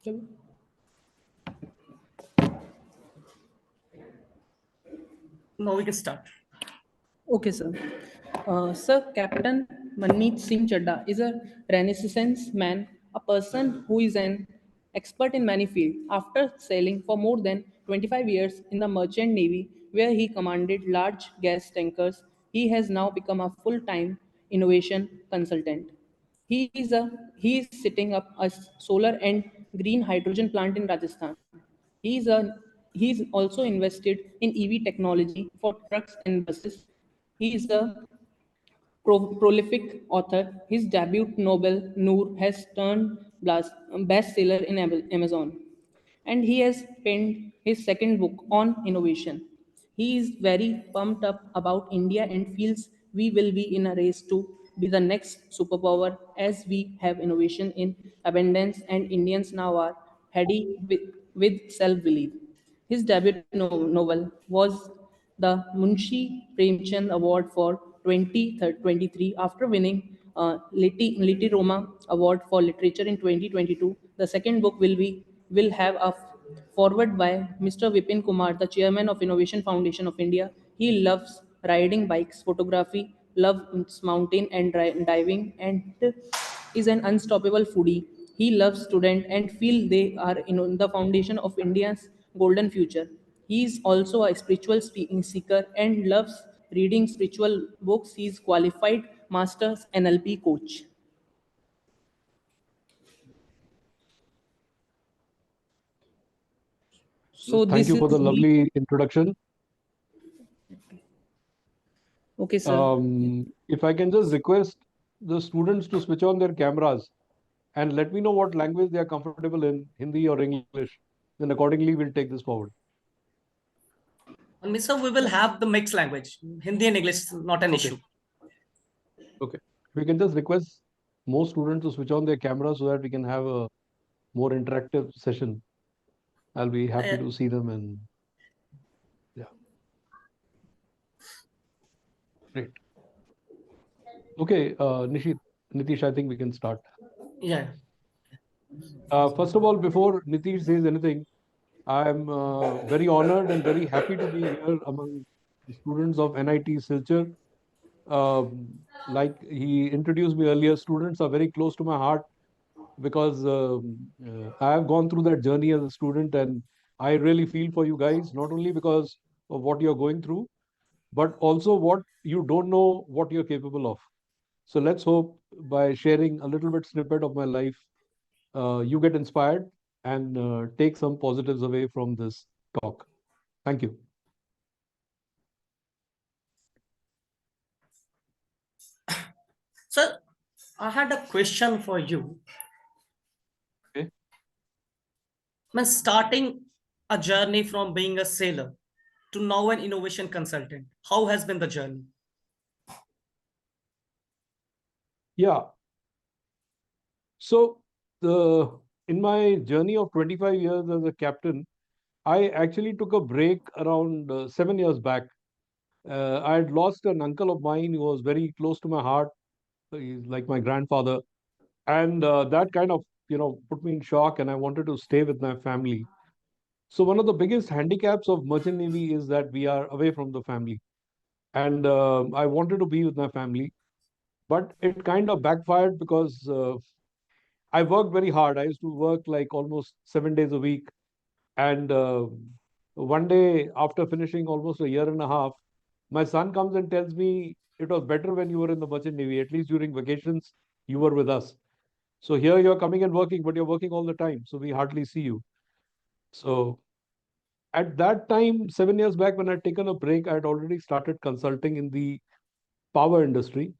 shall Now we can start. Okay, sir. Sir, Captain Manmeet Chadha is a Renaissance man, a person who is an expert in many fields. After sailing for more than 25 years in the Merchant Navy, where he commanded large gas tankers, he has now become a full-time innovation consultant. He is setting up a solar and green hydrogen plant in Rajasthan. He's also invested in EV technology for trucks and buses. He is a prolific author. His debut novel Noor has turned bestseller in Amazon, and he has penned his second book on innovation. He is very pumped up about India and feels we will be in a race to be the next superpower as we have innovation in abundance and Indians now are heady with self-belief. His debut novel was the Munshi Premchand Award for 2023 after winning Liti Roma Award for Literature in 2022. The second book will have a forward by Mr. Vipin Kumar, the chairman of Innovation Foundation of India. He loves riding bikes, photography, loves mountain and diving, and is an unstoppable foodie. He loves students and feel they are the foundation of India's golden future. He is also a spiritual seeker and loves reading spiritual books. He is qualified master's NLP coach. So Thank this you for the is brief. lovely introduction. Okay, sir. If I can just request the students to switch on their cameras and let me know what language they are comfortable in, Hindi or English, then accordingly we'll take this forward. And Mr. We will have the mixed language, Hindi and English, not an issue. Okay. We can just request more students to switch on their cameras so that we can have a more interactive session. I'll be happy to see them and yeah. Great. Okay, Nitish, I think we can start. Yeah. First of all, before Nitish says anything, I'm very honored and very happy to be here among the students of NIT Silchar. Like he introduced me earlier, students are very close to my heart because I have gone through that journey as a student, and I really feel for you guys, not only because of what you're going through, but also what you don't know what you're capable of. So let's hope by sharing a little bit snippet of my life, you get inspired and take some positives away from this talk. Thank you. Sir, I had a question for you. Okay. When starting a journey from being a sailor to now an innovation consultant, how has been the journey? Yeah. So in my journey of 25 years as a captain, I actually took a break around 7 years back. I had lost an uncle of mine who was very close to my heart. He's like my grandfather, and that kind of put me in shock, and I wanted to stay with my family. So one of the biggest handicaps of merchant navy is that we are away from the family, and I wanted to be with my family, but it kind of backfired because I worked very hard. I used to work like almost 7 days a week. And one day, after finishing almost a year and a half, my son comes and tells me it was better when you were in the merchant navy. At least during vacations, you were with us. So here you're coming and working, but you're working all the time. So we hardly see you. So at that time, 7 years back, when I'd taken a break, I had already started consulting in the power industry.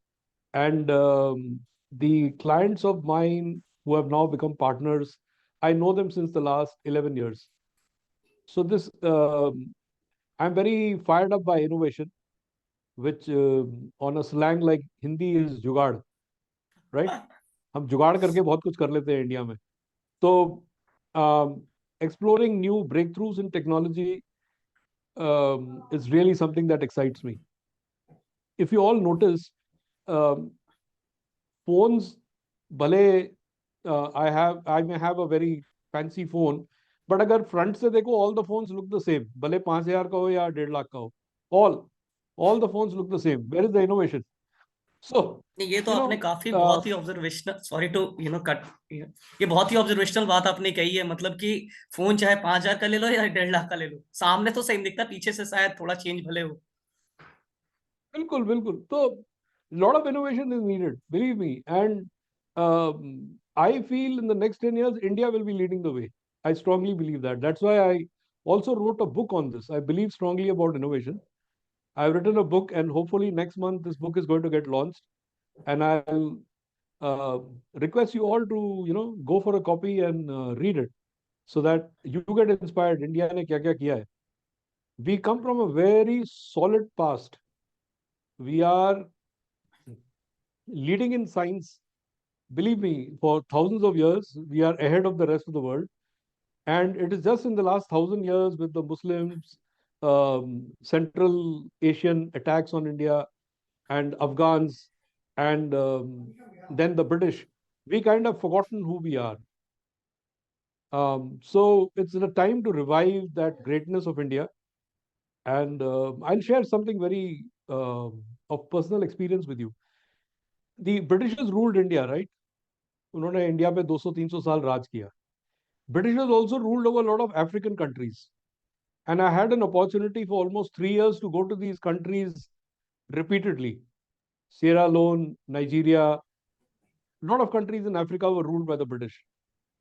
And the clients of mine who have now become partners, I know them since the last 11 years. So this, I'm very fired up by innovation, which on a slang like Hindi is जुगाड़, right? हम जुगाड़ करके बहुत कुछ कर लेते हैं India में. So exploring new breakthroughs in technology is really something that excites me. If you all notice, um, phones, bhale I may have a very fancy phone, but अगर front से देखो, all the phones look the same. भले 5,000 का हो या 1.5 लाख का हो, all the phones look the same. Where is the innovation? So, ये तो you आपने know, काफी बहुत ही ऑब्जर्वेशनल, सॉरी टू कट, ये बहुत ही ऑब्जर्वेशनल बात आपने कही है। मतलब कि फोन चाहे 5,000 का ले लो या 1.5 लाख का ले लो, सामने तो सेम दिखता, पीछे से शायद थोड़ा चेंज भले हो। बिल्कुल बिल्कुल। तो lot of innovation is needed, believe me, and I feel in the next 10 years India will be leading the way. I strongly believe that. That's why I also wrote a book on this. I believe strongly about innovation. I've written a book, and hopefully next month this book is going to get launched, and I'll uh, request you all to go for a copy and read it, so that you get inspired. India ने क्या क्या किया है. We come from a very solid past. We are leading in science. Believe me, for thousands of years, we are ahead of the rest of the world. And it is just in the last 1,000 years with the Muslims, Central Asian attacks on India, and Afghans, and then the British, we kind of forgotten who we are. So it's the time to revive that greatness of India. And I'll share something very of personal experience with you. The Britishers ruled India, right? उन्होंने India पे 200-300 साल राज किया. Britishers also ruled over a lot of African countries. And I had an opportunity for almost 3 years to go to these countries repeatedly. Sierra Leone, Nigeria, a lot of countries in Africa were ruled by the British.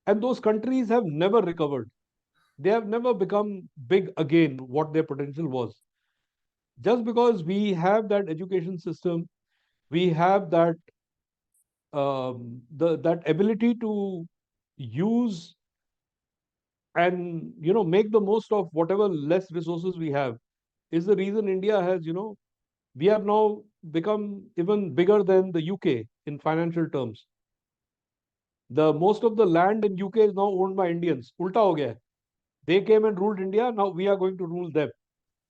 And those countries have never recovered. They have never become big again, what their potential was. Just because we have that education system, we have that that ability to use and make the most of whatever less resources we have, is the reason India has we have now become even bigger than the UK in financial terms. The most of the land in UK is now owned by Indians. Ulta ho gaya hai. They came and ruled India. Now we are going to rule them.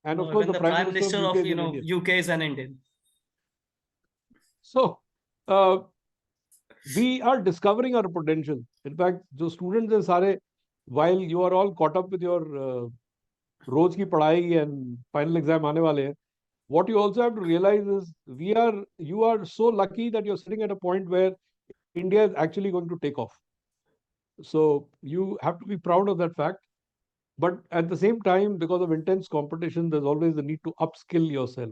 And of course, Even the the Prime prime Minister of minister UK of is an Indian. UK is an Indian. So uh, we are discovering our potential. In fact, जो students हैं सारे, while you are all caught up with your रोज की पढ़ाई and final exam आने वाले हैं, what you also have to realize is you are so lucky that you're sitting at a point where India is actually going to take off. So you have to be proud of that fact. But at the same time, because of intense competition, there's always the need to upskill yourself.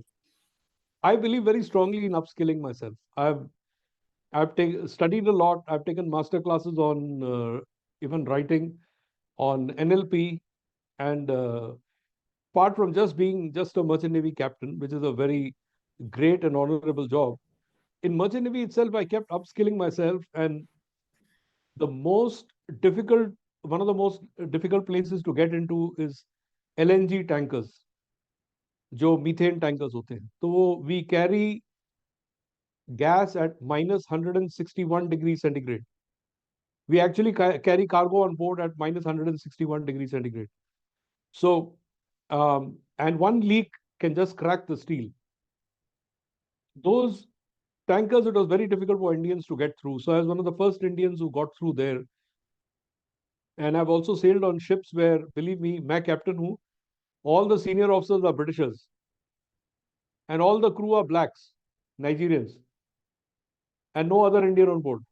I believe very strongly in upskilling myself. Studied a lot. I've taken master classes on even writing, on NLP, and apart from just being just a merchant navy captain, which is a very great and honorable job, in merchant navy itself, I kept upskilling myself, and the most difficult, one of the most difficult places to get into is LNG tankers, जो methane tankers होते हैं. तो वो we carry gas at minus 161 degrees centigrade. We actually carry cargo on board at minus 161 degrees centigrade. So, and one leak can just crack the steel. Those tankers, it was very difficult for Indians to get through. So I was one of the first Indians who got through there. And I've also sailed on ships where, believe me, मैं captain हूँ, all the senior officers are Britishers. And all the crew are blacks, Nigerians. And no other Indian on board.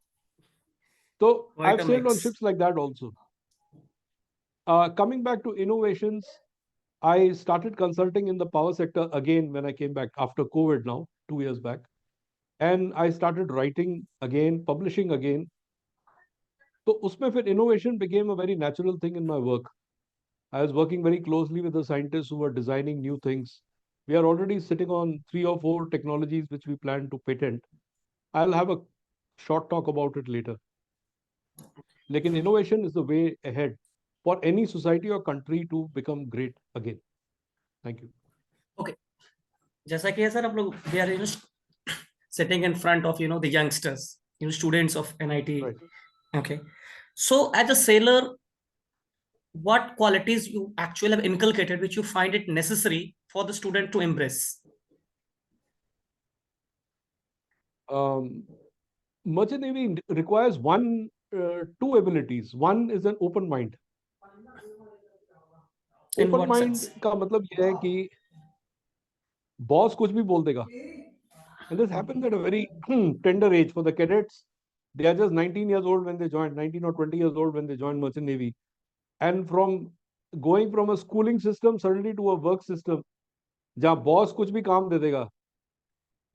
So Quite I've a sailed on mix. ships like that also. Coming back to innovations, I started consulting in the power sector again when I came back after COVID now, 2 years back. And I started writing again, publishing again. So usme फिर innovation became a very natural thing in my work. I was working very closely with the scientists who were designing new things. We are already sitting on 3 or 4 technologies which we plan to patent. I'll have a short talk about it later. Lekin innovation is the way ahead for any society or country to become great again. Thank you. Okay. जैसा कि है sir, हम लोग they are sitting in front of the youngsters, students of NIT. Right. Okay. So as a sailor, what qualities you actually have inculcated which you find it necessary for the student to embrace? Merchant Navy requires one two abilities. One is an open mind. In open what mind sense? का मतलब यह है कि boss कुछ भी बोल देगा. And this happens at a very tender age for the cadets. They are just 19 years old when they join, 19 or 20 years old when they join Merchant Navy. And from going from a schooling system suddenly to a work system, जहाँ boss कुछ भी काम दे देगा,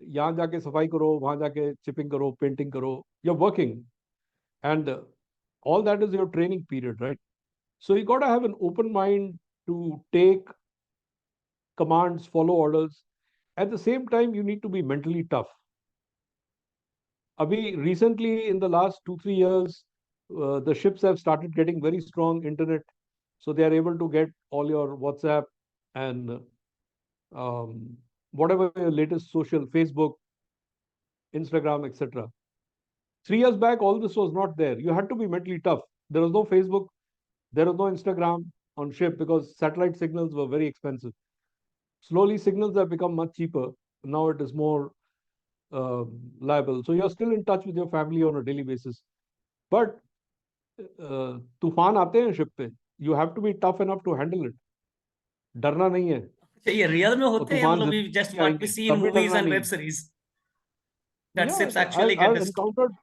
यहाँ जाके सफाई करो, वहां जाके चिपिंग करो, पेंटिंग करो, you're working. And all that is your training period, right? So you got to have an open mind to take commands, follow orders. At the same time, you need to be mentally tough. Abhi, recently, in the last 2 3 years, the ships have started getting very strong internet, so they are able to get all your WhatsApp and whatever your latest social, Facebook, Instagram, etc. 3 years back, all this was not there. You had to be mentally tough. There was no Facebook, there was no Instagram on ship because satellite signals were very expensive. Slowly, signals have become much cheaper. Now it is more liable. So you're still in touch with your family on a daily basis. But तूफान आते हैं ship पे, you have to be tough enough to handle it. डरना नहीं है. ये real में वो होते हैं, तूफान मतलब जिंदगी we just में what we आएंगे, see in तब भी movies डरना and नहीं web है. series that Yeah, ships actually get I've destroyed. encountered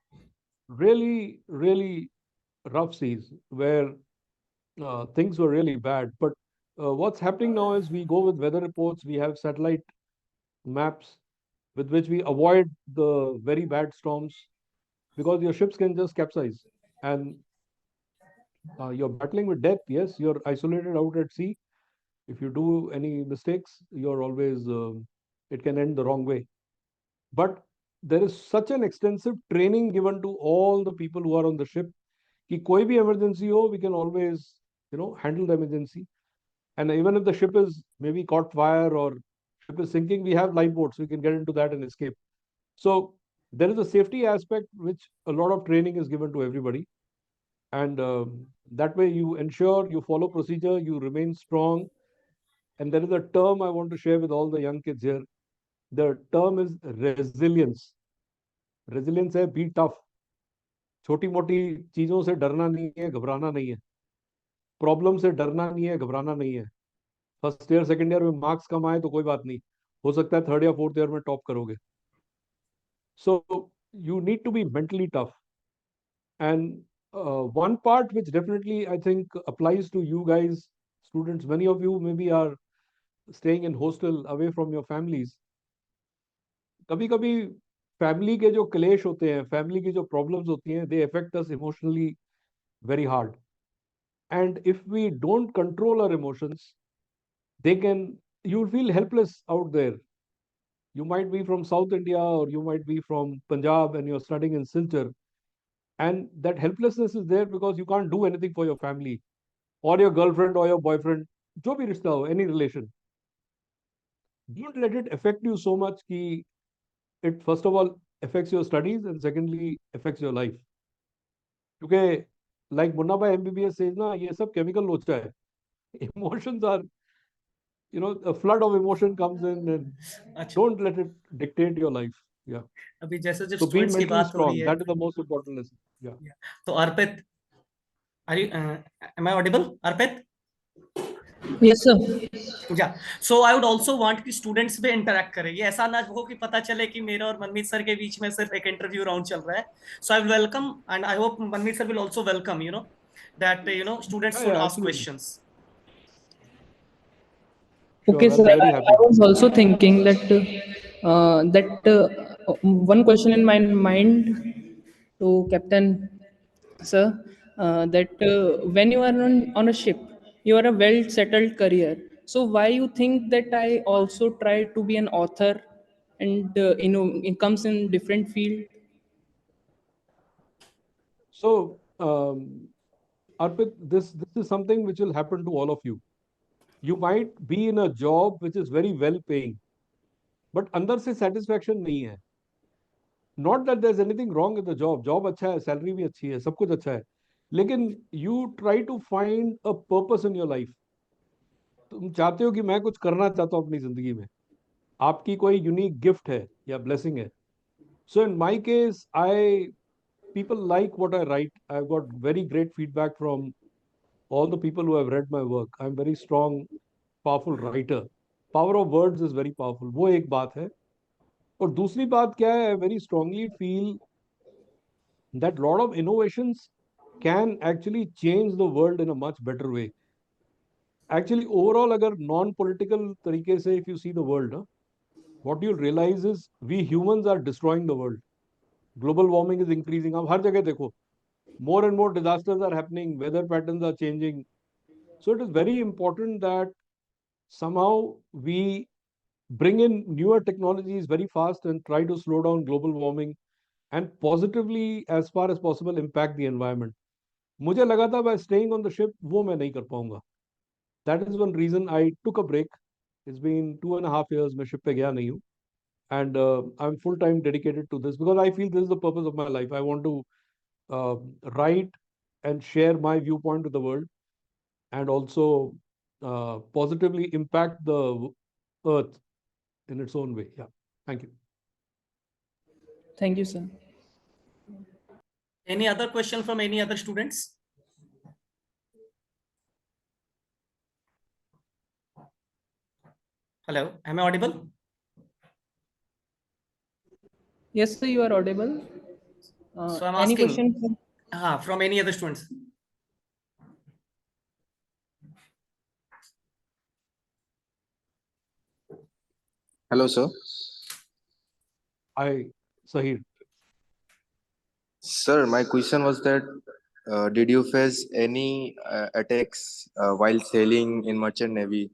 really, really rough seas where things were really bad. But what's happening now is we go with weather reports, we have satellite maps with which we avoid the very bad storms because your ships can just capsize. And you're battling with death. Yes, you're isolated out at sea. If you do any mistakes, you're always, it can end the wrong way. But there is such an extensive training given to all the people who are on the ship कि कोई भी emergency हो, we can always, handle the emergency. And even if the ship is maybe caught fire or ship is sinking, we have lifeboats. We can get into that and escape. So there is a safety aspect which a lot of training is given to everybody. And that way you ensure you follow procedure, you remain strong. And there is a term I want to share with all the young kids here. The term is resilience. Resilience है be tough. छोटी मोटी चीजों से डरना नहीं है, घबराना नहीं है. प्रॉब्लम से डरना नहीं है, घबराना नहीं है. फर्स्ट ईयर सेकंड ईयर में मार्क्स कम आए तो कोई बात नहीं, हो सकता है थर्ड या फोर्थ ईयर में टॉप करोगे. So you need to be mentally tough. And one part which definitely I think applies to you guys, students, many of you maybe are staying in hostel away from your families. कभी कभी family के जो क्लेश होते हैं, family की जो problems होती हैं, they affect us emotionally very hard. And if we don't control our emotions, they can, you'll feel helpless out there. You might be from South India or you might be from Punjab and you're studying in Silchar. And that helplessness is there because you can't do anything for your family or your girlfriend or your boyfriend, jo bhi rishta ho, any relation. Don't let it affect you so much ki it first of all affects your studies and secondly affects your life. क्योंकि like Munna Bhai MBBS says ना, ये सब chemical लोचा है. Emotions are, a flood of emotion comes in and अच्छा, don't let it dictate your life. Yeah. अभी जैसे जब So be स्टूडेंट्स की mentally बात हो रही strong. है, That is the most important lesson. Yeah. तो अर्पित, are you am I audible, Arpit? Yes, sir. या सो आई वुड आल्सो वांट कि स्टूडेंट्स भी इंटरेक्ट करें. ये ऐसा ना हो कि पता चले कि मेरे और मनमीत सर के बीच में सिर्फ एक इंटरव्यू राउंड चल रहा है. So I welcome and I hope Manmeet sir will also welcome that students Yeah, would yeah, ask absolutely. questions. Sure, Okay, I'll sir. be very I happy. was also thinking that one question in my mind to Captain, sir, that when you are on a ship, you are a well settled career. So why you think that I also try to be an author, and it comes in different field? So, Arpit, this is something which will happen to all of you. You might be in a job which is very well paying, but अंदर से satisfaction नहीं है. Not that there's anything wrong with the job. Job अच्छा है, salary भी अच्छी है, सब कुछ अच्छा है. लेकिन you try to find a purpose in your life. तुम चाहते हो कि मैं कुछ करना चाहता हूँ अपनी जिंदगी में. आपकी कोई यूनिक गिफ्ट है या ब्लेसिंग है. So in my case, I people like what I write. I've got very great feedback from all the people who have read my work. I'm very strong, powerful writer. Power of words is very powerful. वो एक बात है. और दूसरी बात क्या है? I very strongly feel that lot of innovations can actually change the world in a much better way. Actually, overall, अगर non-political तरीके से, if you see the world, what you'll realize is we humans are destroying the world. Global warming is increasing. आप हर जगह देखो, more and more disasters are happening. Weather patterns are changing. So it is very important that somehow we bring in newer technologies very fast and try to slow down global warming and positively, as far as possible, impact the environment. मुझे लगा था by staying on the ship वो मैं नहीं कर पाऊंगा. That is one reason I took a break. It's been 2.5 years मैं ship पे गया नहीं हूँ. And I'm full time dedicated to this because I feel this is the purpose of my life. I want to uh, write and share my viewpoint with the world and also positively impact the earth in its own way. Yeah. Thank you. Thank you, sir. Any other question from any other students? Hello, am I audible? Yes, sir, you are audible. So I'm Any asking question? from any other students? Hello, sir. Hi, Sahir. Sir, my question was that did you face any attacks while sailing in merchant navy?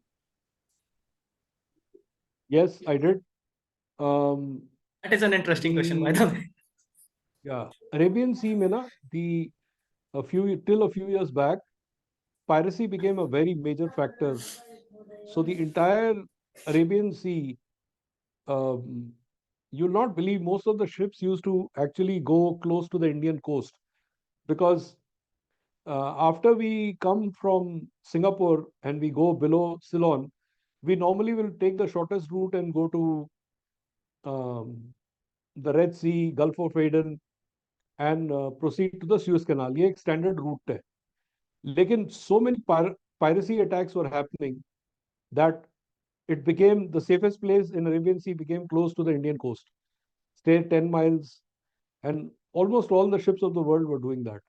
Yes, I did. Um, That is an interesting question, by the way. Yeah, Arabian Sea में ना till a few years back, piracy became a very major factor. So the entire Arabian Sea, um, you'll not believe most of the ships used to actually go close to the Indian coast because after we come from Singapore and we go below Ceylon, we normally will take the shortest route and go to um, the Red Sea, Gulf of Aden, and proceed to the Suez Canal. ये एक standard route है. लेकिन so many piracy attacks were happening that it became the safest place in Arabian Sea became close to the Indian coast. Stay 10 miles, and almost all the ships of the world were doing that.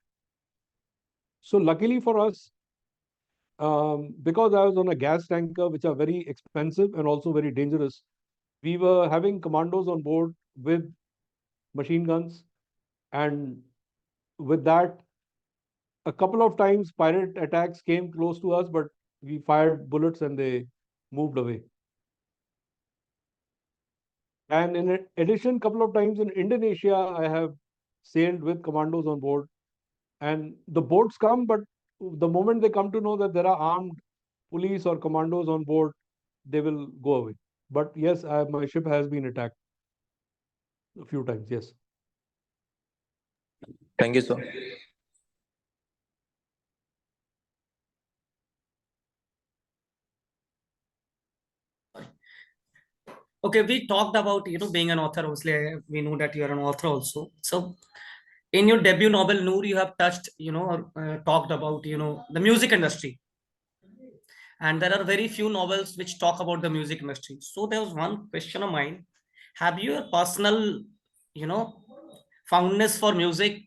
So luckily for us, because I was on a gas tanker, which are very expensive and also very dangerous, we were having commandos on board with machine guns, and with that, a couple of times pirate attacks came close to us, but we fired bullets and they moved away. And in addition, a couple of times in Indonesia, I have sailed with commandos on board. And the boats come, but the moment they come to know that there are armed police or commandos on board, they will go away. But yes, my ship has been attacked a few times. Yes. Thank you, sir. Okay, we talked about being an author. Obviously, we know that you are an author also. So, in your debut novel Noor, you have touched or talked about the music industry, and there are very few novels which talk about the music industry. So there was one question of mine: have you a personal you know fondness for music?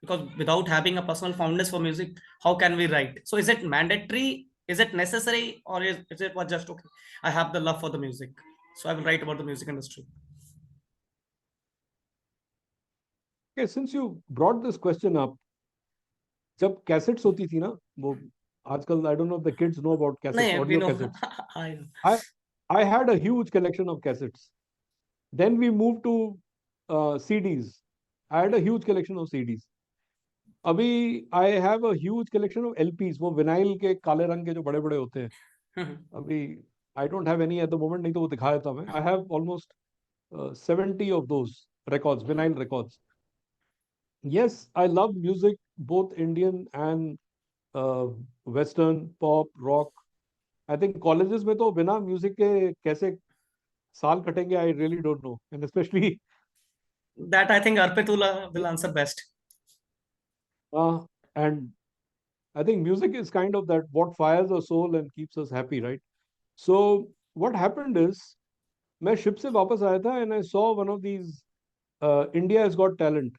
Because without having a personal fondness for music, how can we write? So is it mandatory, is it necessary, or is it what just okay, I have the love for the music, so I will write about the music industry? Okay, since you brought this question up, जब cassettes होती थी ना, वो आजकल I don't know if the kids know about cassettes, No, we audio know. cassettes. I know. I had a huge collection of cassettes. Then we moved to CDs. I had a huge collection of CDs. अभी I have a huge collection of LPs. वो vinyl के काले रंग के जो बड़े बड़े होते हैं. अभी I don't have any at the moment, नहीं तो वो दिखा देता मैं. I have almost 70 of those records, vinyl records. Yes, I love music, both Indian and Western, pop, rock. I think colleges में तो बिना music के कैसे साल कटेंगे, I really don't know. And especially That I think Arpit will answer best. And I think music is kind of that what fires our soul and keeps us happy, right? So what happened is, मैं ship से वापस आया था and I saw one of these India has got talent.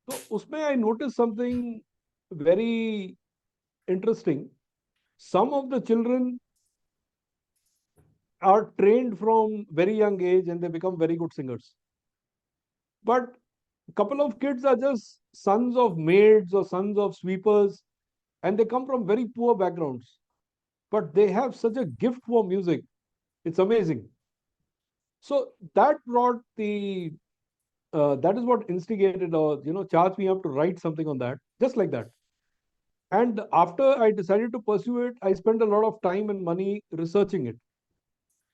तो उसमें I noticed something very interesting. Some of the children are trained from very young age and they become very good singers. But a couple of kids are just sons of maids or sons of sweepers, and they come from very poor backgrounds. But they have such a gift for music. It's amazing. So that brought that is what instigated or charged me up to write something on that, just like that. And after I decided to pursue it, I spent a lot of time and money researching it.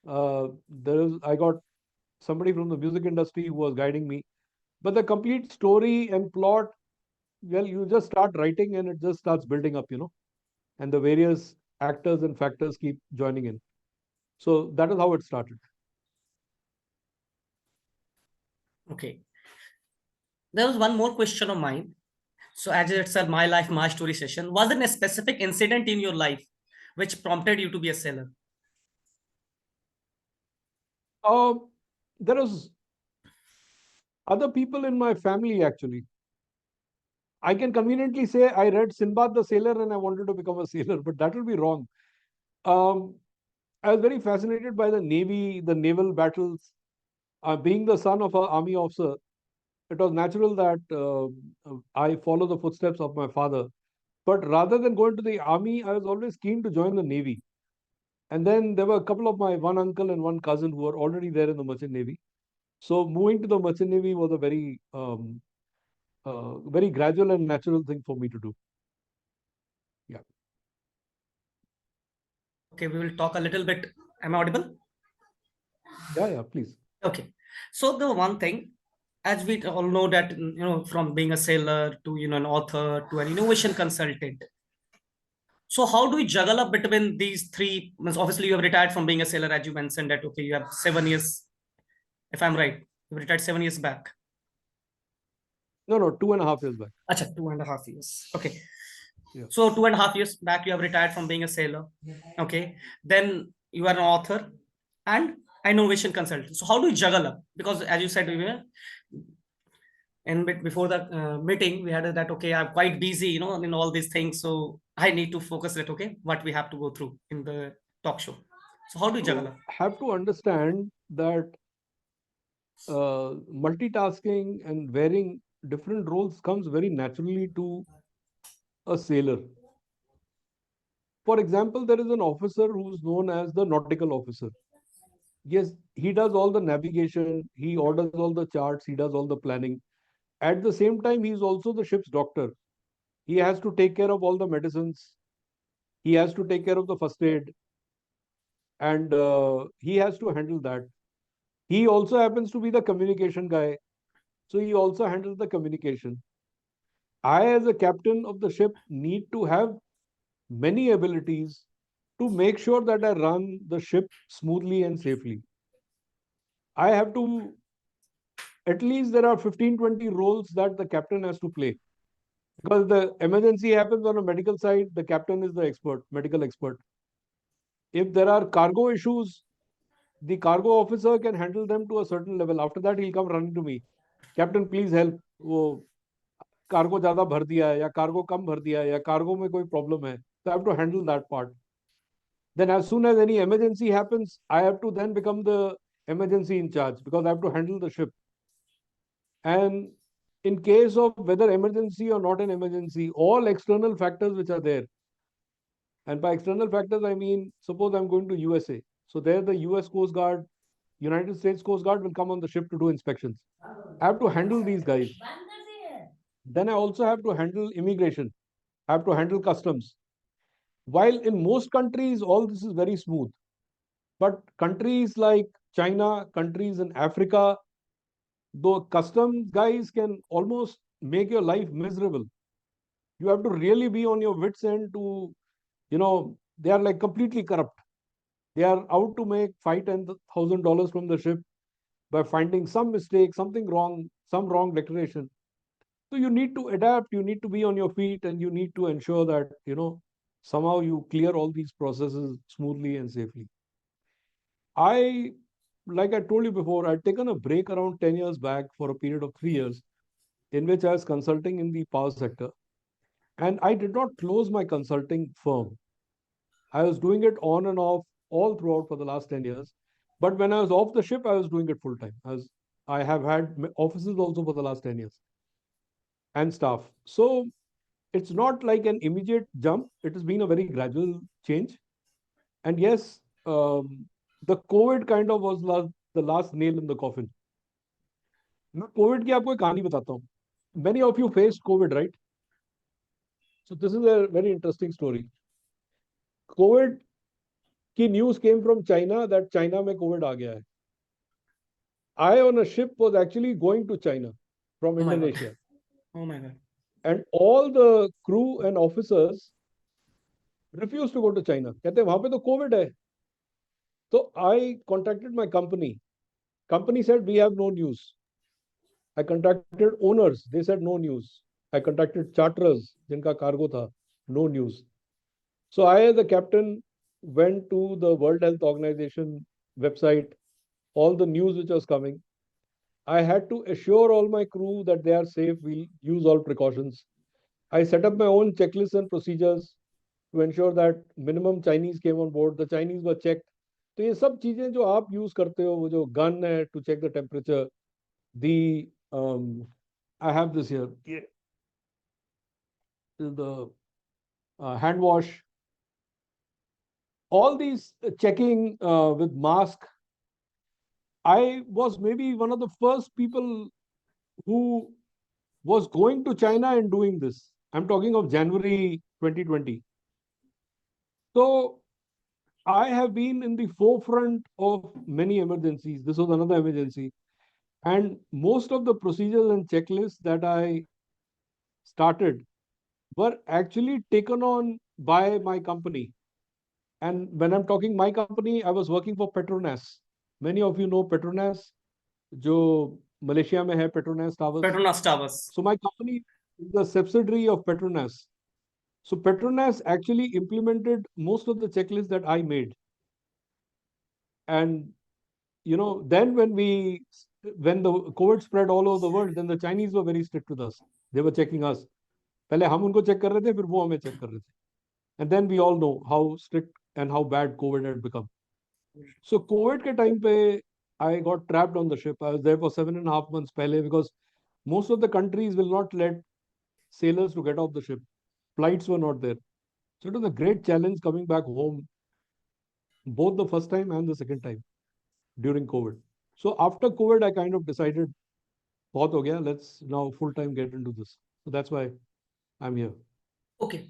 I got somebody from the music industry who was guiding me. But the complete story and plot, well, you just start writing and it just starts building up, and the various actors and factors keep joining in. So that is how it started. Okay. There was one more question of mine. So as it's a my life, my story session, was there a specific incident in your life which prompted you to be a seller? There was other people in my family actually. I can conveniently say I read Sinbad the Sailor and I wanted to become a sailor, but that will be wrong. Um, I was very fascinated by the Navy, the naval battles. Being the son of an army officer, it was natural that I follow the footsteps of my father. But rather than going to the army, I was always keen to join the Navy. And then there were a couple of my one uncle and one cousin who were already there in the Merchant Navy. So moving to the Merchant Navy was a very gradual and natural thing for me to do. Yeah. Okay, we will talk a little bit. Am I audible? Yeah, please. Okay. So the one thing, as we all know that, from being a sailor to, an author to an innovation consultant. So how do we juggle up between these three? Obviously, you have retired from being a sailor, as you mentioned that, okay, you have 7 years, if I'm right, you retired 7 years back. No, 2.5 years back. Acha, 2.5 years. Okay. Yeah. So 2.5 years back, you have retired from being a sailor. Okay. Then you are an author and innovation consultant. So how do you juggle up? Because as you said, and before the meeting, we had that, okay, I'm quite busy, in all these things. So I need to focus that, okay, what we have to go through in the talk show. So how do you juggle up? Have to understand that multitasking and wearing different roles comes very naturally to a sailor. For example, there is an officer who's known as the nautical officer. Yes, he does all the navigation, he orders all the charts, he does all the planning. At the same time, he's also the ship's doctor. He has to take care of all the medicines, he has to take care of the first aid, and he has to handle that. He also happens to be the communication guy, so he also handles the communication. I, as a captain of the ship, need to have many abilities to make sure that I run the ship smoothly and safely. I have to, at least there are 15-20 roles that the captain has to play. Because the emergency happens on a medical side, the captain is the expert, medical expert. If there are cargo issues, the cargo officer can handle them to a certain level. After that, he'll come running to me. Captain, please help. वो cargo ज्यादा भर दिया है या cargo कम भर दिया है या कार्गो में कोई प्रॉब्लम है. So I have to handle that part. Then as soon as any emergency happens, I have to then become the emergency in charge because I have to handle the ship. And in case of whether emergency or not an emergency, all external factors which are there, and by external factors, I mean, suppose I'm going to USA. So there the US Coast Guard, United States Coast Guard will come on the ship to do inspections. I have to handle these guys. Then I also have to handle immigration. I have to handle customs. While in most countries, all this is very smooth. But countries like China, countries in Africa, the customs guys can almost make your life miserable. You have to really be on your wits end to, they are like completely corrupt. They are out to make $5,000-10,000 from the ship by finding some mistake, something wrong, some wrong declaration. So you need to adapt, you need to be on your feet, and you need to ensure that, somehow you clear all these processes smoothly and safely. I, like I told you before, I'd taken a break around 10 years back for a period of 3 years in which I was consulting in the power sector. And I did not close my consulting firm. I was doing it on and off all throughout for the last 10 years. But when I was off the ship, I was doing it full time. I have had offices also for the last 10 years and staff. So it's not like an immediate jump. It has been a very gradual change. And yes, the COVID kind of was the last nail in the coffin. मैं Covid की आपको एक कहानी बताता हूँ. Many of you faced COVID, right? So this is a very interesting story. COVID की news came from China that China में COVID आ गया है. I on a ship was actually going to China from Oh my God. Indonesia. Oh my God. And all the crew and officers refused to go to China. कहते वहां पे तो COVID है. So I contacted my company. Company said we have no news. I contacted owners. They said no news. I contacted charterers जिनका cargo था. No news. So I, as a captain, went to the World Health Organization website, all the news which was coming. I had to assure all my crew that they are safe. We'll use all precautions. I set up my own checklists and procedures to ensure that minimum Chinese came on board. The Chinese were checked. तो ये सब चीजें जो आप use करते हो, वो जो गन है टू चेक द टेम्परेचर, दी I have this here. Yeah. The hand wash, all these checking with mask. I was maybe one of the first people who was going to China and doing this. I'm talking of January 2020. So I have been in the forefront of many emergencies. This was another emergency. And most of the procedures and checklists that I started were actually taken on by my company. And when I'm talking my company, I was working for Petronas. Many of you know Petronas, जो Malaysia में है, Petronas Towers. Petronas Towers. So my company is a subsidiary of Petronas. So Petronas actually implemented most of the checklists that I made. And then when the COVID spread all over the world, then the Chinese were very strict with us. They were checking us. पहले हम उनको check कर रहे थे, फिर वो हमें check कर रहे थे. And then we all know how strict and how bad COVID had become. So COVID के time पे I got trapped on the ship. I was there for 7.5 months पहले because most of the countries will not let sailors to get off the ship. Flights were not there. So it was a great challenge coming back home, both the first time and the second time during COVID. So after COVID, I kind of decided, बहुत हो गया, let's now full time get into this. So that's why I'm here. Okay.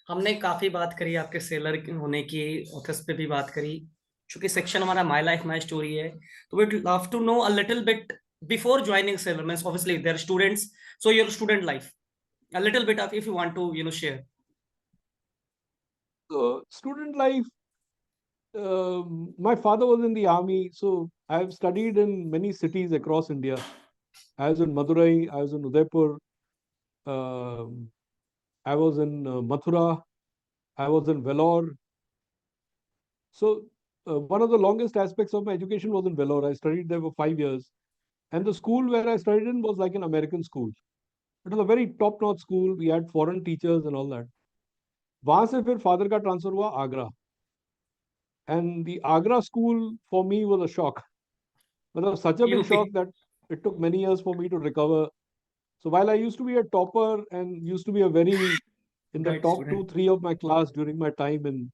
हमने काफी बात करी आपके seller होने की, ऑफिस पे भी बात करी. चूंकि सेक्शन हमारा माय लाइफ माय स्टोरी है, तो we'd love to know a little bit before joining sailor. Means obviously there are students, so your student life, a little bit of, if you want to share. So student life, my father was in the army, so I've studied in many cities across India. I was in Madurai, I was in Udaipur, I was in Mathura, I was in Vellore. So one of the longest aspects of my education was in Vellore. I studied there for 5 years. And the school where I studied in was like an American school. It was a very top-notch school. We had foreign teachers and all that. वहां से फिर father का transfer हुआ Agra. And the Agra school for me was a shock. It was such a big shock that it took many years for me to recover. So while I used to be a topper and used to be a very in the top student. 2-3 of my class during my time in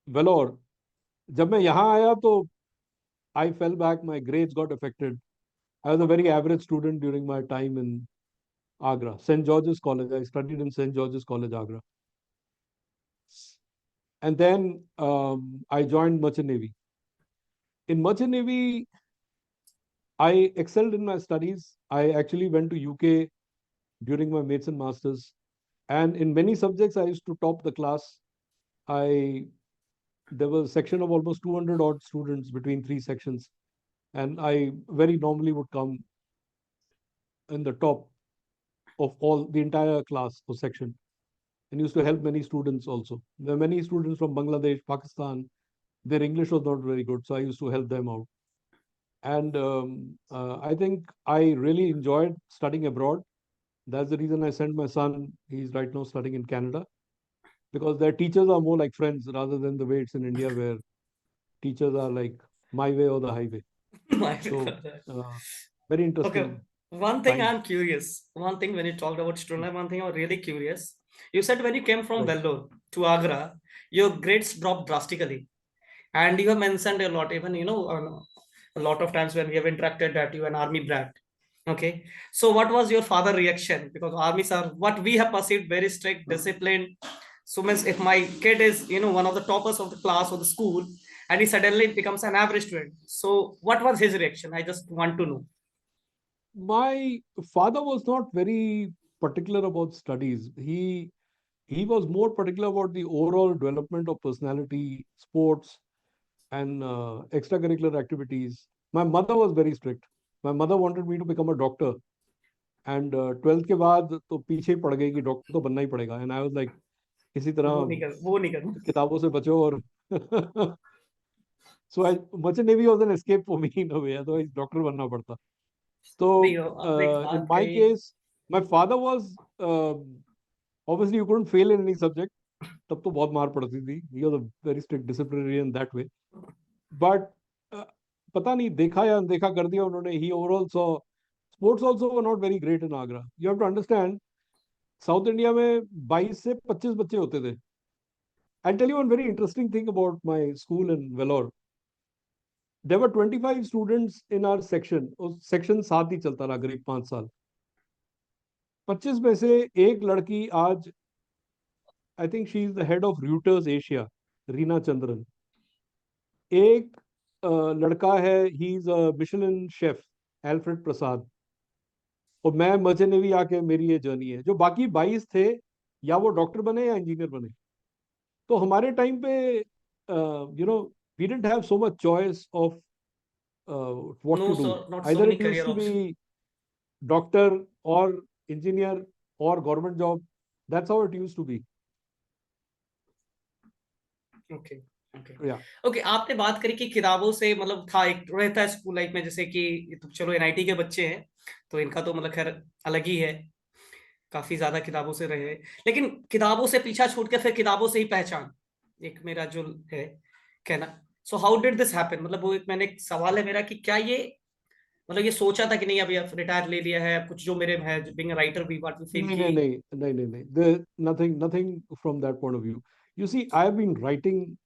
Vellore, जब मैं यहाँ आया तो I fell back. My grades got affected. I was a very average student during my time in Agra, St. George's College. I studied in St. George's College, Agra. And then I joined Merchant Navy. In Merchant Navy, I excelled in my studies. I actually went to UK during my mates and masters. And in many subjects, I used to top the class. There was a section of almost 200 odd students between 3 sections. And I very normally would come in the top of all the entire class or section, and used to help many students also. There are many students from Bangladesh, Pakistan. Their English was not very good, so I used to help them out. And I think I really enjoyed studying abroad. That's the reason I sent my son. He's right now studying in Canada, because their teachers are more like friends rather than the way it's in India, where teachers are like my way or the highway. My So God. very Okay, interesting one thing times. I'm curious. One thing when you talked about student life, one thing I'm really curious. You said when you came from Right. Vellore to Agra, your grades dropped drastically. And you have mentioned a lot, even, a lot of times when we have interacted that you an army brat. Okay. So what was your father reaction? Because armies are what we have perceived very strict, disciplined. So means if my kid is, one of the toppers of the class or the school, and he suddenly becomes an average student. So what was his reaction? I just want to know. My father was not very particular about studies. He was more particular about the overall development of personality, sports, and extracurricular activities. My mother was very strict. My mother wanted me to become a doctor, and 12th के बाद तो पीछे ही पड़ गई कि doctor तो बनना ही पड़ेगा. And I was like, किसी वो नहीं तरह करना. किताबों से बचो और so I merchant navy was an escape for me in a way. Otherwise, doctor बनना पड़ता. नहीं So हो, अब एक in बात my कही. case, my father was obviously you couldn't fail in any subject. तब तो बहुत मार पड़ती थी. He was a very strict disciplinarian that way. But पता नहीं देखा या अनदेखा कर दिया उन्होंने. He overall saw sports also were not very great in Agra. You have to understand, south India में 22 से 25 बच्चे होते थे. I'll tell you one very interesting thing about my school in Vellore. There were 25 students in our section. उस section साथ ही चलता रहा करीब 5 साल. 25 में से एक लड़की आज, I think she is the head of Reuters Asia, Reena Chandran. एक लड़का है, he is a Michelin chef, Alfred Prasad. और मैं मर्चेंट नेवी आके मेरी ये जर्नी है. जो बाकी 22 थे, या वो डॉक्टर बने या इंजीनियर बने. तो हमारे टाइम पे we didn't have so much choice of what No, to do. sir, not so either many it used career to options. Be doctor और इंजीनियर और government job. That's how it used to be. Okay. Okay. या okay, आपने बात करी कि किताबों से मतलब था एक रहता है स्कूल लाइफ में, जैसे कि ये तो चलो एनआईटी के बच्चे हैं तो इनका तो मतलब खैर अलग ही है, काफी ज्यादा किताबों से रहे. लेकिन किताबों से पीछा छूट के फिर किताबों से ही पहचान, एक मेरा जो है कहना. So how did this happen? मतलब वो एक मैंने एक सवाल है मेरा कि क्या ये मतलब ये सोचा था कि नहीं अभी रिटायर ले लिया है, अब कुछ जो मेरे है being a writer we want to feel नहीं कि. नहीं नहीं नहीं नहीं नहीं, nothing from that point of view. You see, I have been writing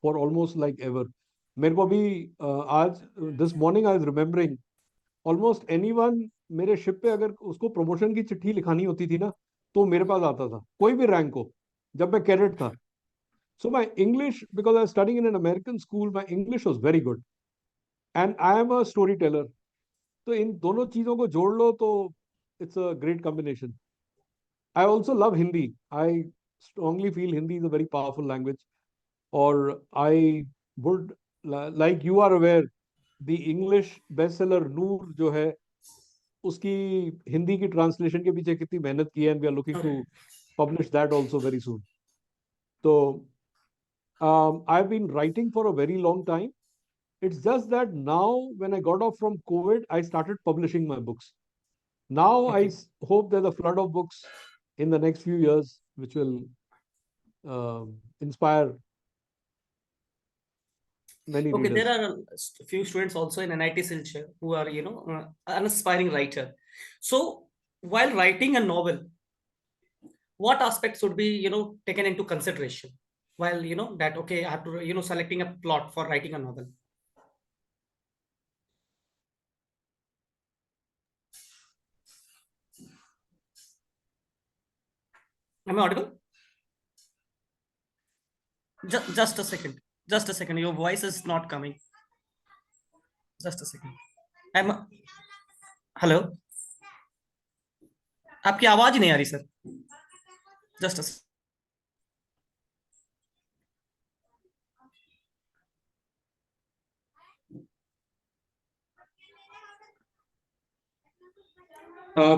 for almost like ever. मेरे को अभी आज this morning I was remembering, almost anyone मेरे शिप पे अगर उसको प्रमोशन की चिट्ठी लिखानी होती थी ना, तो मेरे पास आता था, कोई भी रैंक हो, जब मैं कैडेट था. So my English, because I was studying in an American school, my English was very good, and I am a storyteller. तो इन दोनों चीजों को जोड़ लो तो it's a great combination. I also love Hindi. I strongly feel Hindi is a very powerful language. Or I would, like you are aware, the English bestseller Noor जो है, उसकी हिंदी की ट्रांसलेशन के पीछे कितनी मेहनत की है, and we are looking to publish that also very soon. So I've been writing for a very long time. It's just that now when I got off from COVID, I started publishing my books. Now I Okay. hope there's a flood of books in the next few years, which will inspire many Okay, there readers. are a few students also in NIT Silchar who are, an aspiring writer. So, while writing a novel, what aspects would be, taken into consideration? While, that, okay, I have to, selecting a plot for writing a novel. Am I audible? Just a second. Just a second. Your voice is not coming. Just a second. Am Hello? आपकी आवाज नहीं आ रही sir. Just a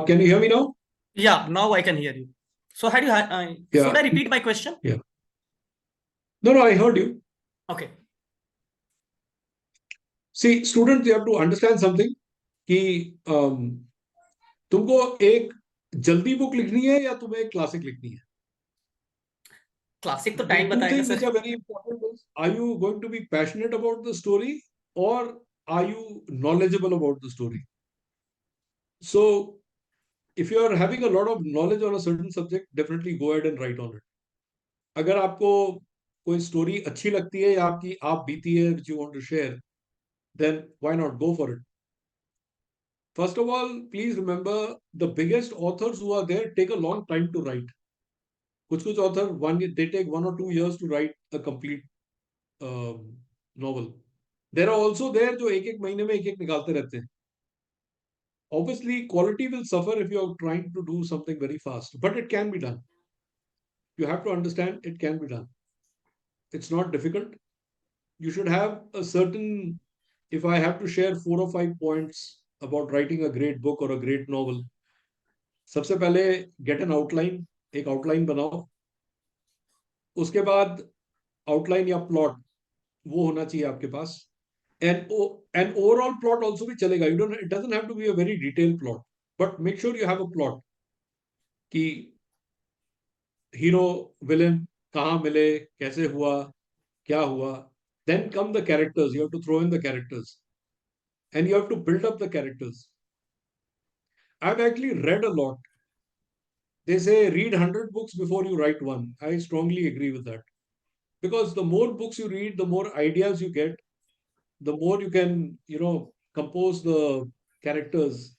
Can you hear me now? Yeah, now I can hear you. So had you should I repeat my question? Yeah. No, I heard you. Okay. See, students, you have to understand something कि तुमको एक जल्दी book लिखनी है या तुम्हें एक classic लिखनी है? क्लासिक तो The टाइम two बताएगा things which sir. are very important is, are you going to be passionate about the story or are you knowledgeable about the story? So, if you are having a lot of knowledge on a certain subject, definitely go ahead and write on it. अगर आपको कोई story अच्छी लगती है या आपकी आप बीती है which you want to share, then why not go for it? First of all, please remember the biggest authors who are there take a long time to write. कुछ author they take 1 or 2 years to write a complete novel. There are also there जो एक एक महीने में एक एक निकालते रहते हैं. Obviously, quality will suffer if you are trying to do something very fast, but it can be done. You have to understand it can be done. It's not difficult. You should have a certain, if I have to share 4 or 5 points about writing a great book or a great novel, सबसे पहले get an outline, एक outline बनाओ. उसके बाद outline या plot वो होना चाहिए आपके पास. An overall plot also भी चलेगा. It doesn't have to be a very detailed plot, but make sure you have a plot कि हीरो विलेन कहाँ मिले, कैसे हुआ, क्या हुआ. Then come the characters. You have to throw in the characters and you have to build up the characters. I've actually read a lot. They say read 100 books before you write one. I strongly agree with that. Because the more books you read, the more ideas you get, the more you can, compose the characters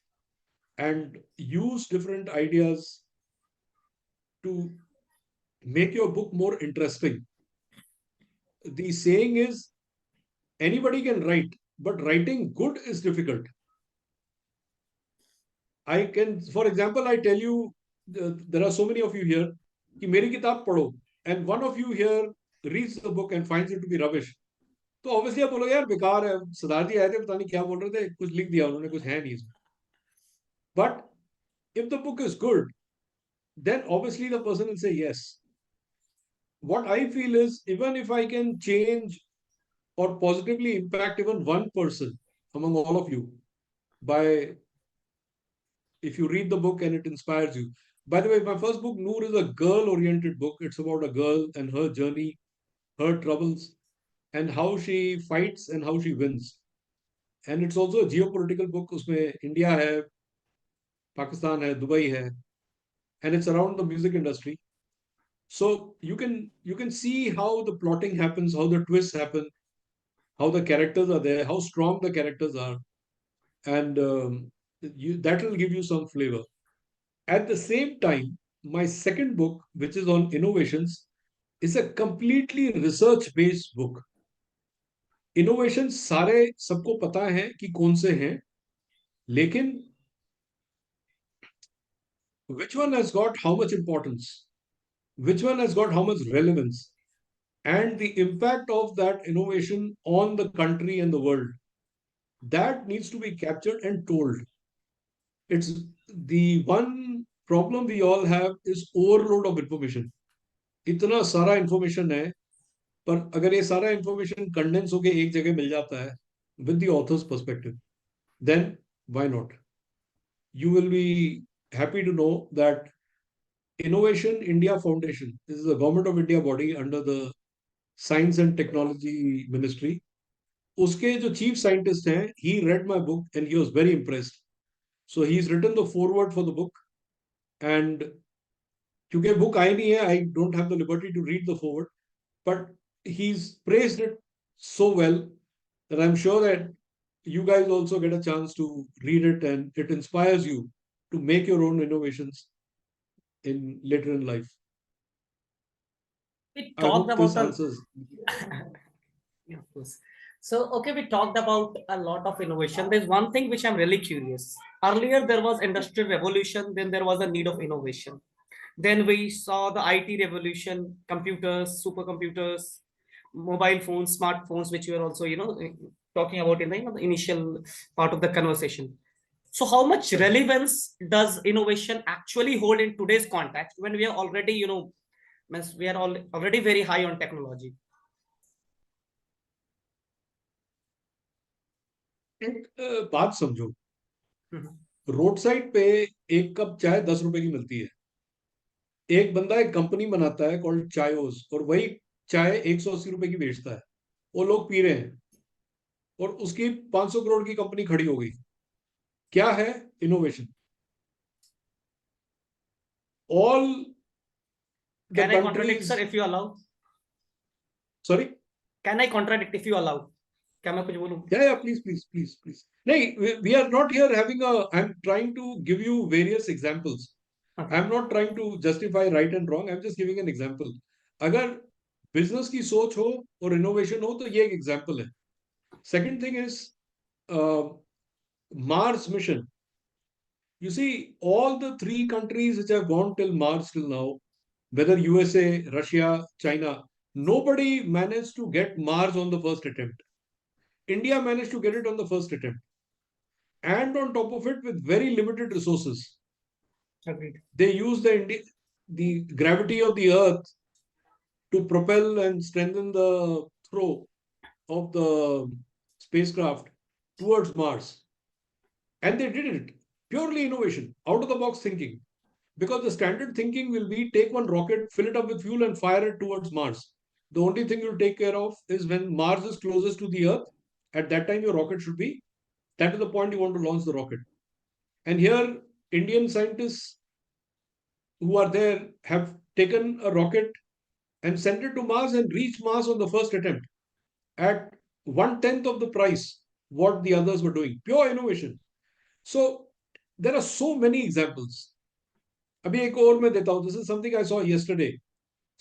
and use different ideas to make your book more interesting. The saying is anybody can write, but writing good is difficult. For example, I tell you, there are so many of you here, कि मेरी किताब पढ़ो, and one of you here reads the book and finds it to be rubbish. तो obviously आप बोलोगे यार बेकार है, सरदार जी आए थे पता नहीं क्या बोल रहे थे, कुछ लिख दिया उन्होंने, कुछ है नहीं इसमें. But if the book is good, then obviously the person will say yes. What I feel is, even if I can change or positively impact even one person among all of you by, if you read the book and it inspires you. By the way, my first book, Noor, is a girl-oriented book. It's about a girl and her journey, her troubles, and how she fights and how she wins. And it's also a geopolitical book. Usme India hai, Pakistan hai, Dubai hai, and it's around the music industry. So you can see how the plotting happens, how the twists happen, how the characters are there, how strong the characters are, and that will give you some flavor. At the same time, my second book, which is on innovations, is a completely research-based book. Innovations सारे सबको पता है कि कौन से हैं, लेकिन which one has got how much importance, which one has got how much relevance, and the impact of that innovation on the country and the world, that needs to be captured and told. It's the one problem we all have is overload of information. इतना सारा information है, पर अगर ये सारा information condense होके एक जगह मिल जाता है with the author's perspective, then why not? You will be happy to know that Innovation India Foundation, this is a Government of India body under the Science and Technology Ministry. उसके जो chief scientist हैं, he read my book and he was very impressed. So he's written the foreword for the book, and क्योंकि book आई नहीं है, I don't have the liberty to read the foreword, but he's praised it so well that I'm sure that you guys also get a chance to read it and it inspires you to make your own innovations in later in life. We I talked hope this about answers. Yeah, of course. So, okay, we talked about a lot of innovation. There's one thing which I'm really curious. Earlier, there was industrial revolution, then there was a need of innovation. Then we saw the IT revolution, computers, supercomputers, mobile phones, smartphones, which we are also, talking about in the, the initial part of the conversation. So how much relevance does innovation actually hold in today's context when we are already, means we are already very high on technology? एक बात समझो, हम्म, road side पे एक cup चाय 10 रुपए की मिलती है. एक बंदा एक कंपनी बनाता है कॉल्ड चायोस, और वही चाय 180 रुपए की बेचता है. वो लोग पी रहे हैं और उसकी 500 करोड़ की कंपनी खड़ी हो गई. क्या है innovation? All the Can I contradict, sir, countries. if you allow? Sorry. Can I contradict if you allow? क्या मैं कुछ बोलूं? Yeah, please, please, please, please. नहीं, we are not here having a. I'm trying to give you various examples. Okay. I'm not trying to justify right and wrong. I'm just giving an example. अगर business की सोच हो और innovation हो तो ये एक एग्जाम्पल है. Second thing is Mars mission. You see, all the three countries which have gone till Mars till now, whether USA, Russia, China, nobody managed to get Mars on the first attempt. India managed to get it on the first attempt. And on top of it, with very limited resources. Agreed. They use the gravity of the Earth to propel and strengthen the throw of the spacecraft towards Mars. And they did it. Purely innovation, out of the box thinking. Because the standard thinking will be take one rocket, fill it up with fuel, and fire it towards Mars. The only thing you'll take care of is when Mars is closest to the Earth. At that time, your rocket should be. That is the point you want to launch the rocket. And here, Indian scientists who are there have taken a rocket and sent it to Mars and reached Mars on the first attempt at 1/10 of the price what the others were doing. Pure innovation. So there are so many examples. अभी एक और मैं देता हूं. This is something I saw yesterday.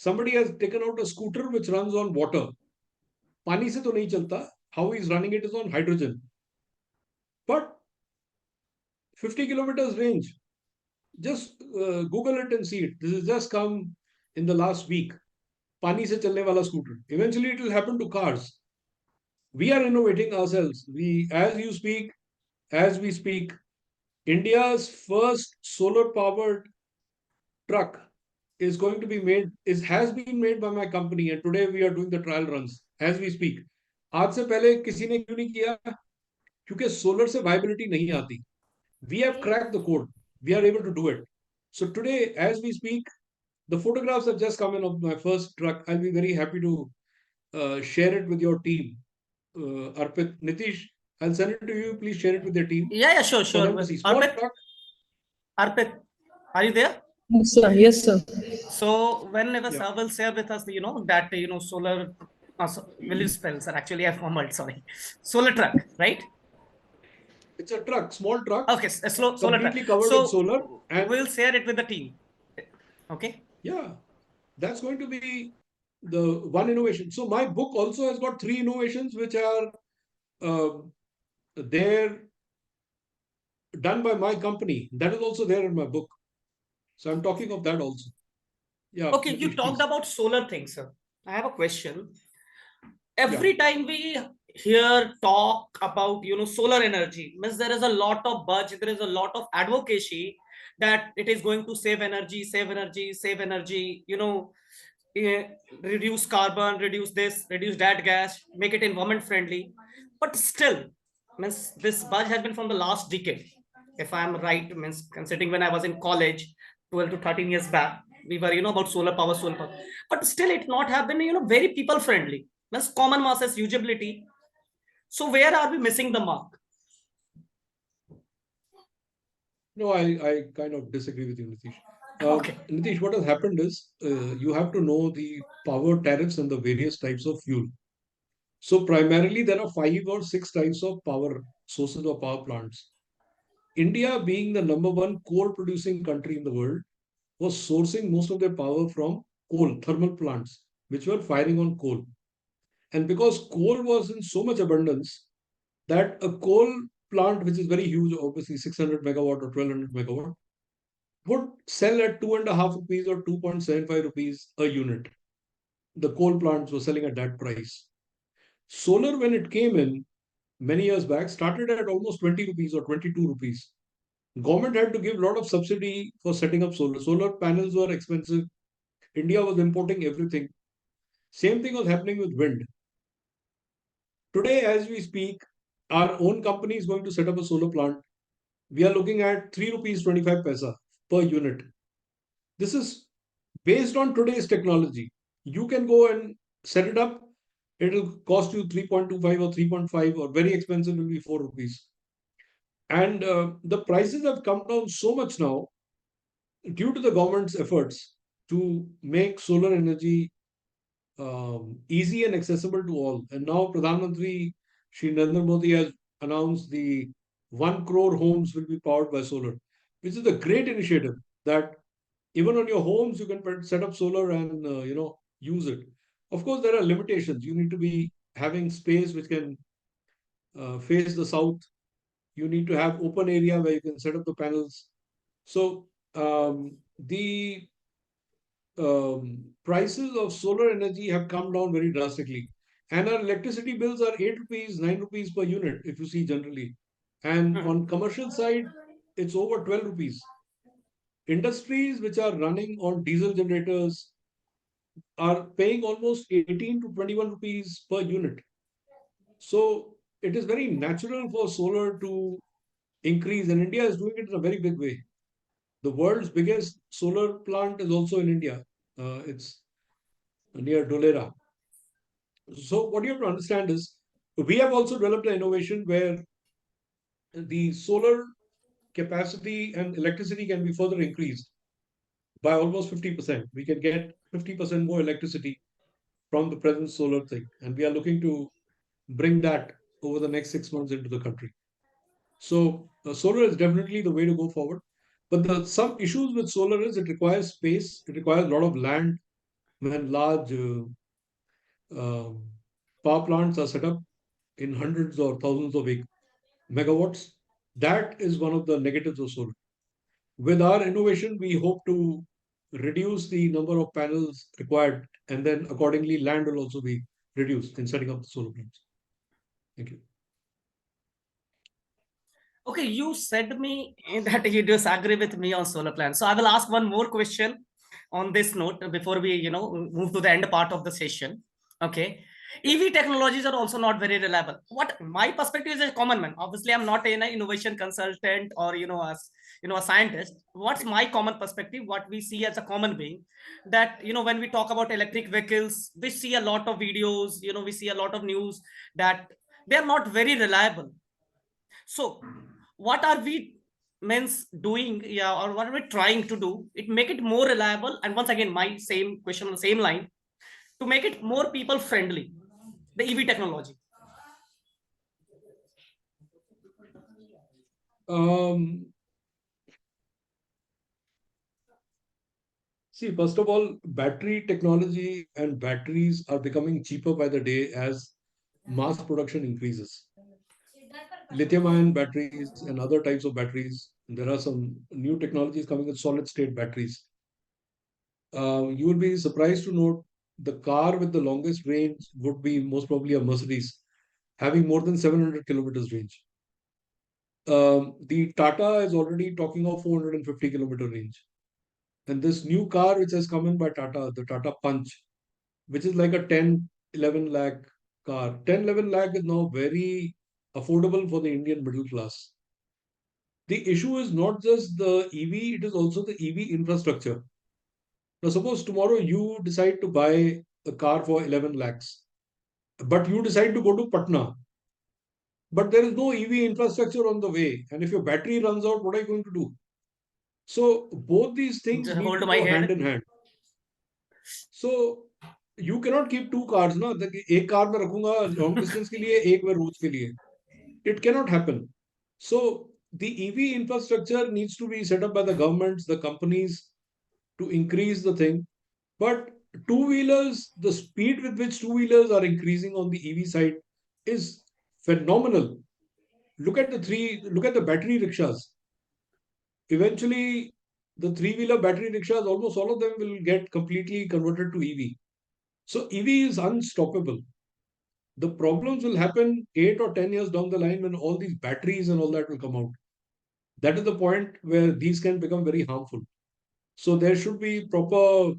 Somebody has taken out a scooter which runs on water. पानी से तो नहीं चलता. How he is running it is on hydrogen. But 50 kilometers range. Just Google it and see it. This has just come in the last week. पानी से चलने वाला scooter. Eventually it will happen to cars. We are innovating ourselves. As we speak, India's first solar powered truck is going to be made, has been made by my company, and today we are doing the trial runs as we speak. आज से पहले किसी ने क्यों नहीं किया? क्योंकि solar से वाइबिलिटी नहीं आती. We have cracked the code. We are able to do it. So today, as we speak, the photographs have just come in of my first truck. I'll be very happy to share it with your team. Arpit, Nitish, I'll send it to you. Please share it with your team. Yeah, sure, For sure. them to see. Small Arpit, truck. Arpit, are you there? Yes, sir. Yes, sir. So whenever Yeah. Sir will share with us, that solar, will you spell, sir? Actually, I formed, sorry, solar truck, right? It's a truck, small truck, Okay, a solar truck. completely covered with solar, So and we'll share it with the team. Okay. yeah, that's going to be the one innovation. So my book also has got 3 innovations which are there done by my company. That is also there in my book. So I'm talking of that also. Yeah. Okay, you Nitish, talked please. about solar things, sir. I have a question. Yeah. Every time we hear talk about solar energy, means there is a lot of buzz, there is a lot of advocacy that it is going to save energy, save energy, save energy, eh, reduce carbon, reduce this, reduce that gas, make it environment friendly. But still, means this buzz has been from the last decade. If I am right, means considering when I was in college 12 to 13 years back, we were about solar power, solar power. But still it not have been very people friendly. Means common masses usability. So where are we missing the mark? No, I kind of disagree with you, Nitish. Okay. Nitish, what has happened is you have to know the power tariffs and the various types of fuel. So primarily there are 5 or 6 types of power sources or power plants. India, being the number one coal producing country in the world, was sourcing most of their power from coal, thermal plants, which were firing on coal. And because coal was in so much abundance that a coal plant, which is very huge, obviously 600 megawatt or 1200 megawatt, would sell at 2.5 rupees or 2.75 rupees a unit. The coal plants were selling at that price. Solar, when it came in many years back, started at almost 20 rupees or 22 rupees. Government had to give a lot of subsidy for setting up solar. Solar panels were expensive. India was importing everything. Same thing was happening with wind. Today, as we speak, our own company is going to set up a solar plant. We are looking at 3 rupees 25 paisa per unit. This is based on today's technology. You can go and set it up. It'll cost you 3.25 or 3.5, or very expensive will be 4 rupees. And the prices have come down so much now due to the government's efforts to make solar energy easy and accessible to all. And now Pradhan Mantri Shri Narendra Modi has announced the 1 crore homes will be powered by solar, which is a great initiative that even on your homes you can set up solar and use it. Of course, there are limitations. You need to be having space which can face the south. You need to have open area where you can set up the panels. So the prices of solar energy have come down very drastically. And our electricity bills are 8 rupees, 9 rupees per unit, if you see generally. And on commercial side, it's over 12 rupees. Industries which are running on diesel generators are paying almost 18 to 21 rupees per unit. So it is very natural for solar to increase, and India is doing it in a very big way. The world's biggest solar plant is also in India. It's near Dholera. So what you have to understand is we have also developed an innovation where the solar capacity and electricity can be further increased by almost 50%. We can get 50% more electricity from the present solar thing. And we are looking to bring that over the next 6 months into the country. So solar is definitely the way to go forward. But some issues with solar is it requires space. It requires a lot of land when large um, power plants are set up in hundreds or thousands of megawatts. That is one of the negatives of solar. With our innovation, we hope to reduce the number of panels required, and then accordingly, land will also be reduced in setting up the solar plants. Thank you. Okay, you said me that you disagree with me on solar plants. So I will ask one more question on this note before we, move to the end part of the session. Okay. EV technologies are also not very reliable. What my perspective is a common man. Obviously, I'm not an innovation consultant or a scientist. What's my common perspective? What we see as a common being, that when we talk about electric vehicles, we see a lot of videos. We see a lot of news that they are not very reliable. So what are we men's doing, yeah, or what are we trying to do it make it more reliable? And once again, my same question on the same line, to make it more people friendly, the EV technology. See, first of all, battery technology and batteries are becoming cheaper by the day as mass production increases. Lithium ion batteries and other types of batteries. There are some new technologies coming with solid state batteries. You will be surprised to note the car with the longest range would be most probably a Mercedes, having more than 700 kilometers range. The Tata is already talking of 450-kilometer range. And this new car which has come in by Tata, the Tata Punch, which is like a 10, 11 lakh car. 10, 11 lakh is now very affordable for the Indian middle class. The issue is not just the EV, it is also the EV infrastructure. Now, suppose tomorrow you decide to buy a car for 11 lakhs, but you decide to go to Patna, but there is no EV infrastructure on the way. And if your battery runs out, what are you going to do? So, both these things Just need hold to my go hand head. in hand. So, you cannot keep two cars, ना? एक car में रखूंगा long distance के लिए, एक में रोज के लिए. It cannot happen. So, the EV infrastructure needs to be set up by the governments, the companies to increase the thing. But two-wheelers, the speed with which two-wheelers are increasing on the EV side is phenomenal. Look at the battery rickshaws. Eventually, the three-wheeler battery rickshaws, almost all of them will get completely converted to EV. So EV is unstoppable. The problems will happen 8 or 10 years down the line when all these batteries and all that will come out. That is the point where these can become very harmful. So there should be proper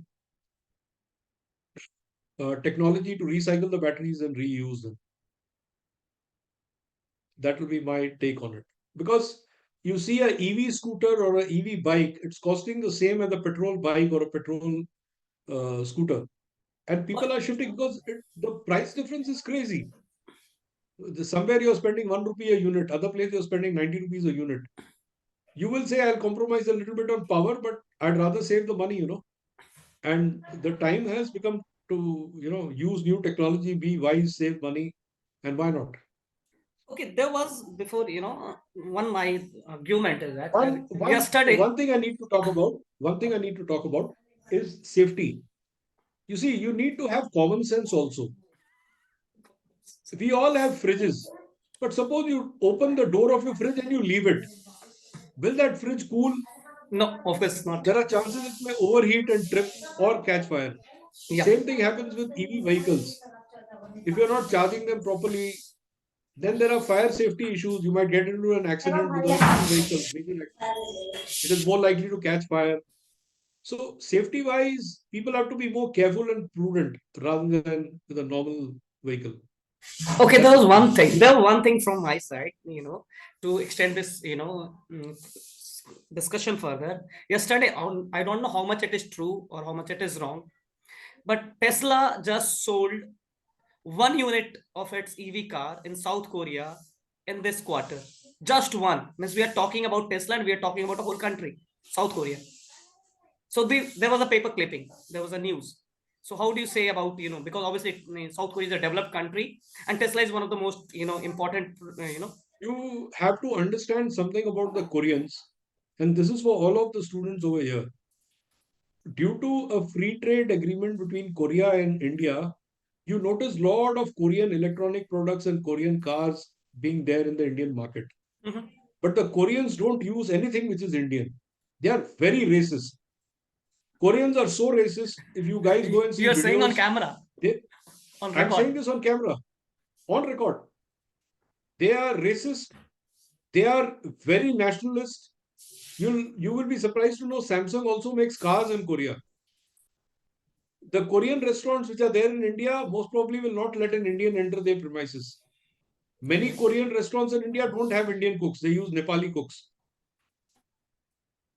technology to recycle the batteries and reuse them. That will be my take on it. Because you see a EV scooter or a EV bike, it's costing the same as a petrol bike or a petrol scooter. And people are shifting because the price difference is crazy. Somewhere you're spending 1 rupee a unit, other place you're spending 90 rupees a unit. You will say, I'll compromise a little bit on power, but I'd rather save the money, And the time has become to, use new technology, be wise, save money, and why not? Okay, there was before, one my argument is that yesterday. One thing I need to talk about, is safety. You see, you need to have common sense also. We all have fridges, but suppose you open the door of your fridge and you leave it. Will that fridge cool? No, of course not. There are chances it may overheat and trip or catch fire. Yeah. Same thing happens with EV vehicles. If you're not charging them properly, then there are fire safety issues. You might get into an accident with an EV vehicle. It is more likely to catch fire. So safety wise, people have to be more careful and prudent rather than with a normal vehicle. Okay, there was one thing. There was one thing from my side, to extend this, discussion further. Yesterday, I don't know how much it is true or how much it is wrong, but Tesla just sold 1 unit of its EV car in South Korea in this quarter. Just one. Means we are talking about Tesla and we are talking about a whole country, South Korea. So there was a paper clipping. There was a news. So how do you say about, because obviously South Korea is a developed country and Tesla is one of the most, important, You have to understand something about the Koreans, and this is for all of the students over here. Due to a free trade agreement between Korea and India, you notice a lot of Korean electronic products and Korean cars being there in the Indian market. Mhm. But the Koreans don't use anything which is Indian. They are very racist. Koreans are so racist. If you guys go and see You're videos, saying on camera, on I'm saying record. this on camera, on record. They are racist. They are very nationalist. You will be surprised to know Samsung also makes cars in Korea. The Korean restaurants which are there in India most probably will not let an Indian enter their premises. Many Korean restaurants in India don't have Indian cooks. They use Nepali cooks.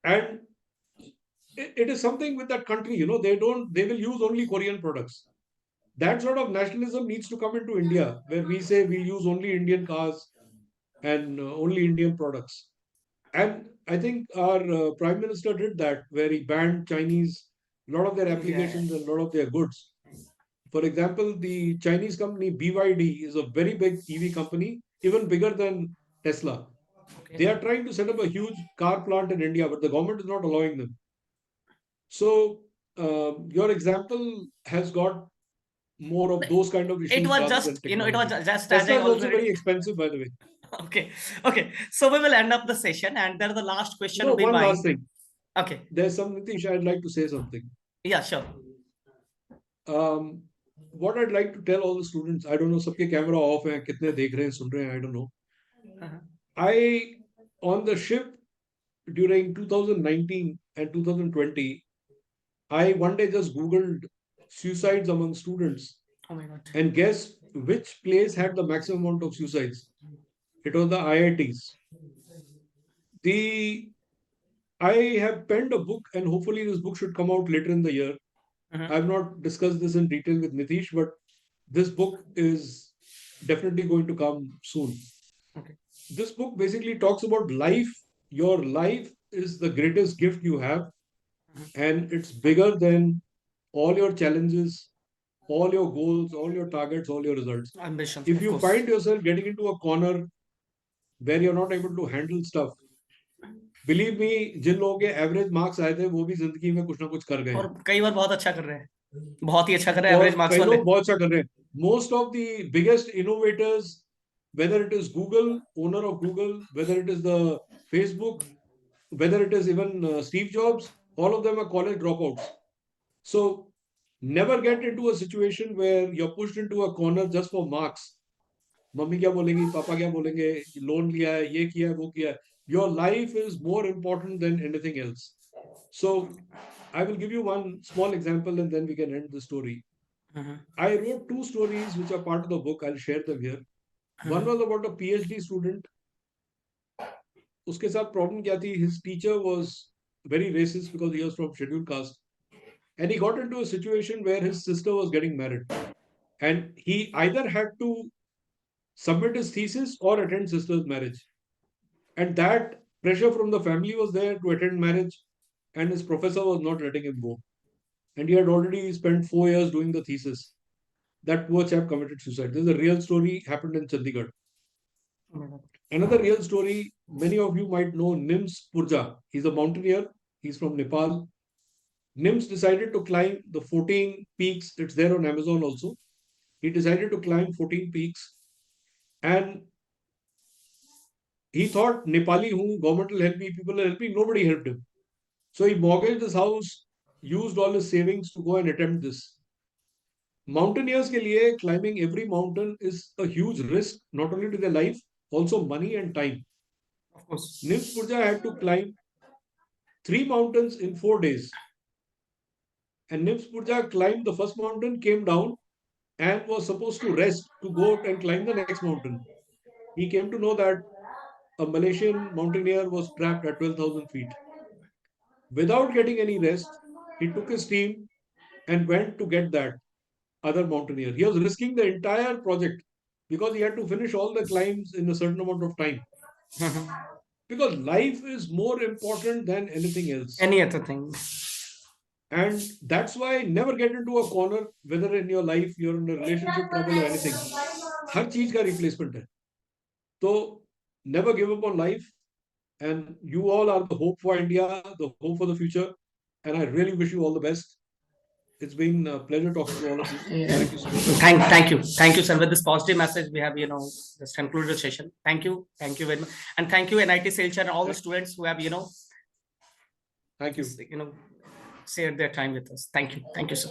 And it is something with that country, they will use only Korean products. That sort of nationalism needs to come into India, where we say we use only Indian cars and only Indian products. And I think our Prime Minister did that, where he banned Chinese, a lot of their applications and a lot of their goods. For example, the Chinese company BYD is a very big EV company, even bigger than Tesla. Okay. They are trying to set up a huge car plant in India, but the government is not allowing them. So your example has got more of those kind of issues It was rather than just, it was technology. just as Tesla I is also already. very expensive, by the way. Okay. So we will end up the session, and then the last question No, will be one mine. last thing. Okay. There's some Nitish, I'd like to say something. Yeah, sure. What I'd like to tell all the students, I don't know, सबके camera off है, कितने देख रहे हैं, सुन रहे हैं, I don't know. I, on the ship during 2019 and 2020, I one day just Googled suicides among students. Oh my God. And guess which place had the maximum amount of suicides? It was the IITs. I have penned a book, and hopefully this book should come out later in the year. I've not discussed this in detail with Nitish, but this book is definitely going to come soon. Okay. This book basically talks about life. Your life is the greatest gift you have, and it's bigger than all your challenges, all your goals, all your targets, all your results. Ambitions. If of you course. find yourself getting into a corner where you're not able to handle stuff, believe me, जिन लोगों के average marks आए थे वो भी जिंदगी में कुछ ना कुछ कर गए और कई बार बहुत अच्छा कर रहे हैं, बहुत ही अच्छा कर रहे हैं और एवरेज मार्क्स कई वाले. लोग बहुत अच्छा कर रहे हैं. Most of the biggest innovators, whether it is Google, owner of Google, whether it is the Facebook, whether it is even Steve Jobs, all of them are college dropouts. So never get into a situation where you're pushed into a corner just for marks. Mummy क्या बोलेंगी, पापा क्या बोलेंगे, loan लिया है, ये किया है, वो किया है. your life is more important than anything else. So I will give you one small example and then we can end the story. I wrote two stories which are part of the book. I'll share them here. One was about a PhD student. उसके साथ problem क्या थी? His teacher was very racist because he was from scheduled caste. And he got into a situation where his sister was getting married. And he either had to submit his thesis or attend sister's marriage. And that pressure from the family was there to attend marriage. And his professor was not letting him go. And he had already spent 4 years doing the thesis. That poor chap committed suicide. This is a real story, happened in Chandigarh. Another real story, many of you might know Nims Purja. He's a mountaineer. He's from Nepal. Nims decided to climb the 14 peaks. It's there on Amazon also. He decided to climb 14 peaks. And he thought, Nepali, who government will help me, people will help me. Nobody helped him. So he mortgaged his house, used all his savings to go and attempt this. Mountaineers के लिए climbing every mountain is a huge risk, not only to their life, also money and time. Of course. Nims Purja had to climb 3 mountains in 4 days. And Nims Purja climbed the first mountain, came down, and was supposed to rest to go out and climb the next mountain. He came to know that a Malaysian mountaineer was trapped at 12,000 feet. Without getting any rest, he took his team and went to get that other mountaineer. He was risking the entire project because he had to finish all the climbs in a certain amount of time. Because life is more important than anything else. Any other thing. And that's why never get into a corner, whether in your life, you're in a relationship trouble or anything. हर चीज का replacement है. So never give up on life. And you all are the hope for India, the hope for the future. And I really wish you all the best. It's been a pleasure talking to all of you. Thank you so much. Thank you, sir. With this positive message, we have just concluded the session. Thank you very much, and thank you NIT Silchar and all the students who have Thank you. shared their time with us. Thank you, sir.